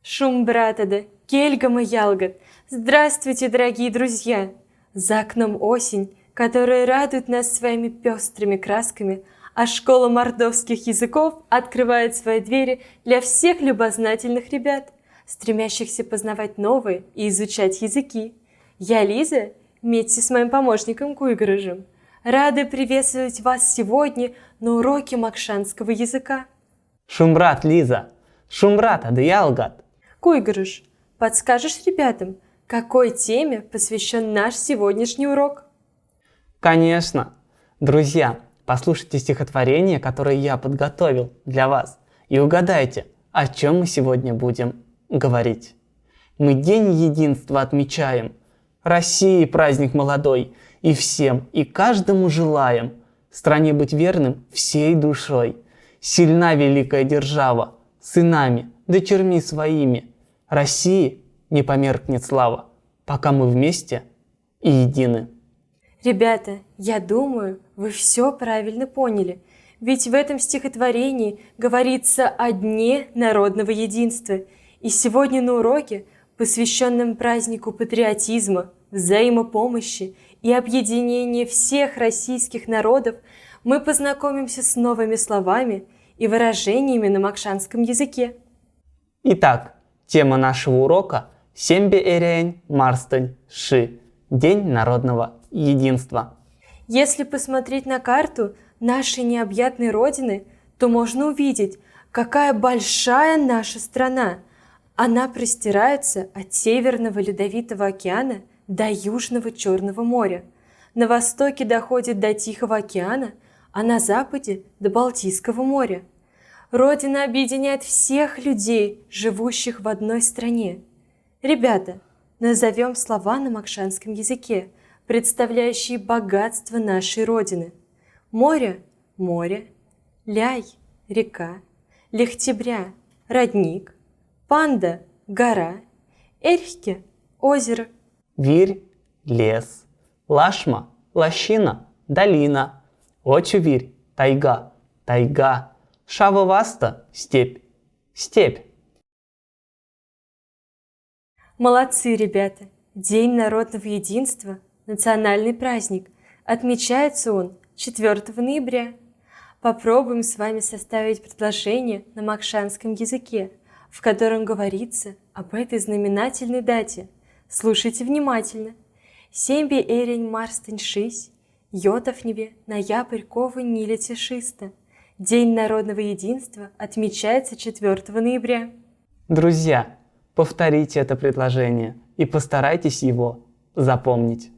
Шумбратада, кельгама ялгат. Здравствуйте, дорогие друзья! За окном осень, которая радует нас своими пестрыми красками, а школа мордовских языков открывает свои двери для всех любознательных ребят, стремящихся познавать новые и изучать языки. Я Лиза, вместе с моим помощником Куйгрыжем, рада приветствовать вас сегодня на уроке макшанского языка. Шумбрат, Лиза! Шумбрат, адыялгат! Куйгрыж, подскажешь ребятам, какой теме посвящен наш сегодняшний урок? Конечно! Друзья, послушайте стихотворение, которое я подготовил для вас, и угадайте, о чем мы сегодня будем говорить. Мы День единства отмечаем, России праздник молодой, и всем, и каждому желаем стране быть верным всей душой. Сильна великая держава, сынами, дочерьми своими. России не померкнет слава, пока мы вместе и едины. Ребята, я думаю, вы все правильно поняли, ведь в этом стихотворении говорится о Дне народного единства. И сегодня на уроке, посвященном празднику патриотизма, взаимопомощи и объединения всех российских народов, мы познакомимся с новыми словами и выражениями на макшанском языке. Итак, тема нашего урока – Сембе Эрень Марстань Ши – День народного единства. Если посмотреть на карту нашей необъятной Родины, то можно увидеть, какая большая наша страна. Она простирается от Северного Ледовитого океана до Южного Черного моря. На востоке доходит до Тихого океана, а на западе – до Балтийского моря. Родина объединяет всех людей, живущих в одной стране. Ребята, назовем слова на макшанском языке, представляющие богатство нашей Родины. Море – море, ляй – река, лехтебря – родник, панда – гора, эрхке – озеро, Вирь – лес, лашма – лощина, долина, очувирь – тайга, тайга, шававаста – степь, степь. Молодцы, ребята! День народного единства – национальный праздник. Отмечается он 4 ноября. Попробуем с вами составить предложение на макшанском языке, в котором говорится об этой знаменательной дате. Слушайте внимательно. Сембе эрень марстань шись, йотовневе ноябрь ковы нилете шиста. День народного единства отмечается 4 ноября. Друзья, повторите это предложение и постарайтесь его запомнить.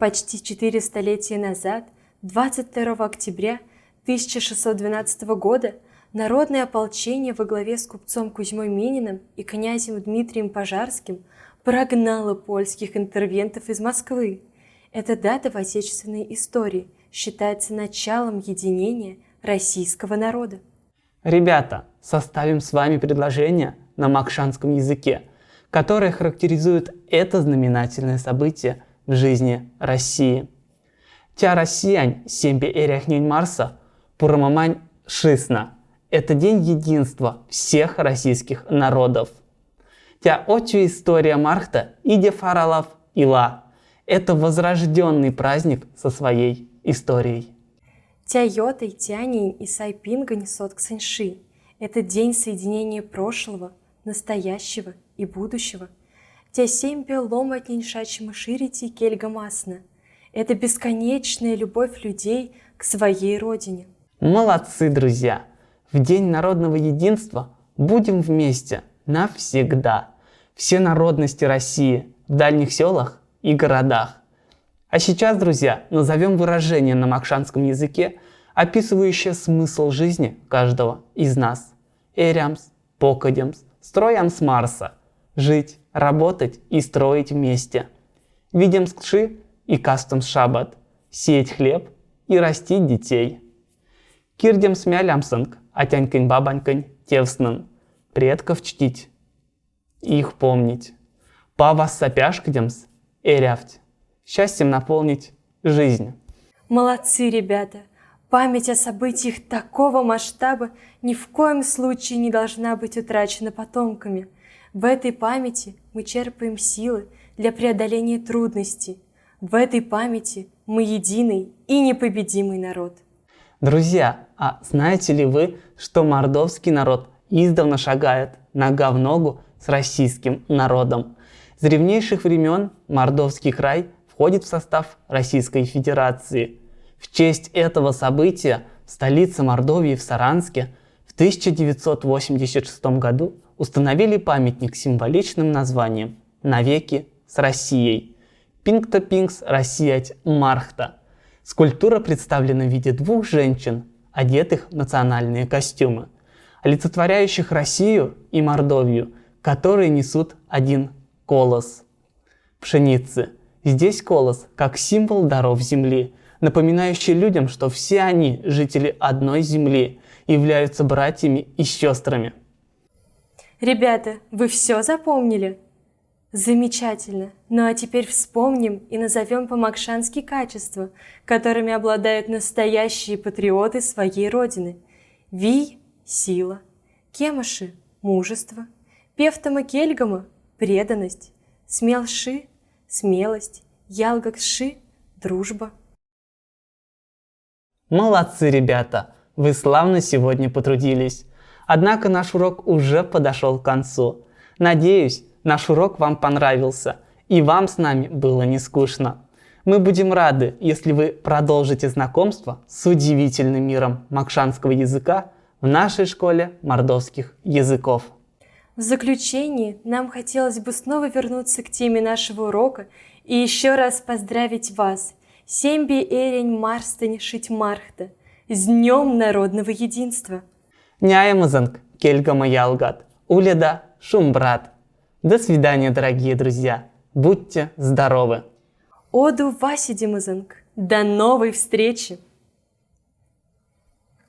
Почти 4 столетия назад, 22 октября 1612 года, народное ополчение во главе с купцом Кузьмой Мининым и князем Дмитрием Пожарским прогнало польских интервентов из Москвы. Эта дата в отечественной истории считается началом единения российского народа. Ребята, составим с вами предложение на макшанском языке, которое характеризует это знаменательное событие в жизни России. Тя россиян сембе эряхнень Марса пурамамань шисна. Это день единства всех российских народов. Тя очу история Мархта иде фаралав ила. Это возрожденный праздник со своей историей. Тя йотай тянин и сайпингань сотксаньши. Это день соединения прошлого, настоящего и будущего. Тя сембе ломатнень шачма ширити кельгамасна. Это бесконечная любовь людей к своей родине. Молодцы, друзья! В День народного единства будем вместе навсегда. Все народности России в дальних селах и городах. А сейчас, друзья, назовем выражение на макшанском языке, описывающее смысл жизни каждого из нас. Эрямс, покадемс, строямс Марса. Жить, работать и строить вместе. Видимс кши и кастомс шаббат. Сеять хлеб и растить детей. Кирдемс мялямсанг, атянькань бабанькань тевснан. Предков чтить, их помнить. Павас сапяшкдемс, эрявть. Счастьем наполнить жизнь. Молодцы, ребята! Память о событиях такого масштаба ни в коем случае не должна быть утрачена потомками. В этой памяти мы черпаем силы для преодоления трудностей. В этой памяти мы единый и непобедимый народ. Друзья, а знаете ли вы, что мордовский народ издавна шагает нога в ногу с российским народом? С древнейших времен Мордовский край входит в состав Российской Федерации. В честь этого события в столице Мордовии в Саранске в 1986 году установили памятник с символичным названием «Навеки с Россией» Пингта Пингс Россиять Мархта. Скульптура представлена в виде двух женщин, одетых в национальные костюмы, олицетворяющих Россию и Мордовию, которые несут один колос пшеницы. Здесь колос как символ даров земли, напоминающий людям, что все они, жители одной земли, являются братьями и сестрами. Ребята, вы все запомнили? Замечательно. Ну а теперь вспомним и назовем по-макшански качества, которыми обладают настоящие патриоты своей родины. Вий – сила, Кемаши – мужество, Певтама Кельгама – преданность, Смелши – смелость, Ялгакши – дружба. Молодцы, ребята! Вы славно сегодня потрудились. Однако наш урок уже подошел к концу. Надеюсь, наш урок вам понравился, и вам с нами было не скучно. Мы будем рады, если вы продолжите знакомство с удивительным миром макшанского языка в нашей школе мордовских языков. В заключение нам хотелось бы снова вернуться к теме нашего урока и еще раз поздравить вас, Семби Эрень Марстень Шить Мархта, с Днем Народного Единства! Няямазанг, Кельгама Ялгат, Уледа, Шумбрат. До свидания, дорогие друзья. Будьте здоровы. Оду Васидимазанг. До новой встречи!